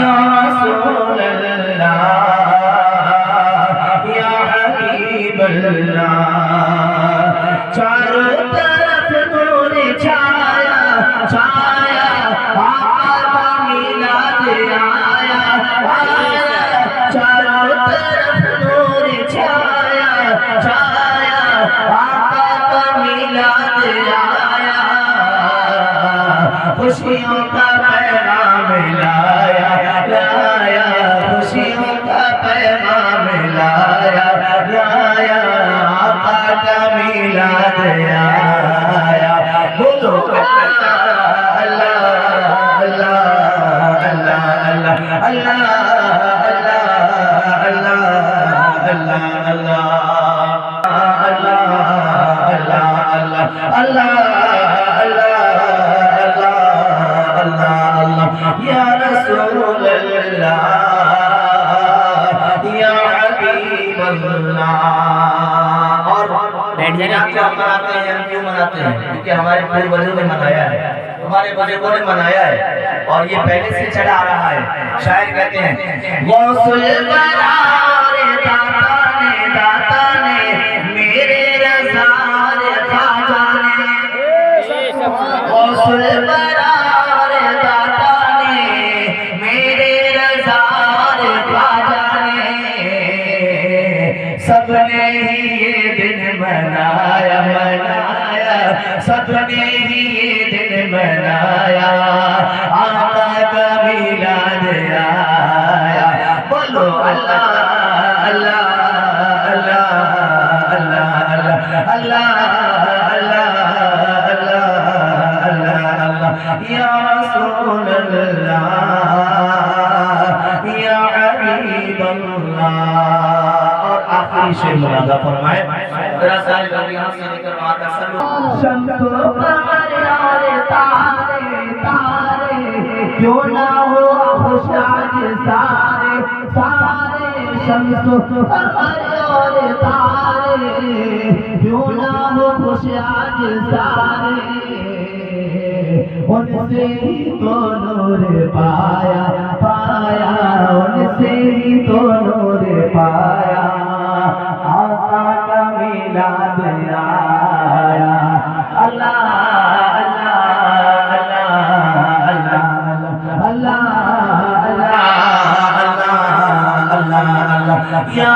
یا رسول اللہ یا حبیب اللہ چاروں طرف نور چھایا چھایا آقا کا میلاد آیا آیا چاروں طرف نور چھایا چھایا آقا کا میلاد آیا خوشیوں کا پیغام لایا لایا خوشیوں کا پیغام لایا لایا آقا کا میلاد آیا بولو اللہ اللہ اللہ اللہ اللہ اللہ اللہ اللہ یا رسول اللہ یا حبیب اللہ اور بیٹھ جائیں آپ کیا مناتے ہیں ہم کیوں مناتے ہیں کیونکہ ہمارے پورے بزرگوں نے منایا ہے ہمارے بزرگوں نے منایا ہے اور یہ پہلے سے چلا آ رہا ہے شاعر کہتے ہیں غوث البرار داتا نے میرے رضا خواجہ نے غوث البرار داتا نے میرے رضا خواجہ نے سب نے ہی یہ دن منایا منایا سب نے ہی یہ دن منایا آقا کا میلاد آیا بولو اللہ اللہ اللہ اللہ اللہ اللہ یا رسول اللہ یا حبیب اللہ اور آخری شعر ملاحظہ فرمائے ذرا سال کا یہاں سے لے کر وہاں تک سب شمس و قمر اور تارے تارے کیوں نہ ہو خوش آج سارے سارے شمس و قمر اور تارے کیوں نہ ہو خوش آج سارے ان سے ہی تو نور پایا پایا ان سے ہی تو نور پایا آقا کا میلاد آیا اللہ اللہ اللہ اللہ اللہ اللہ اللہ یا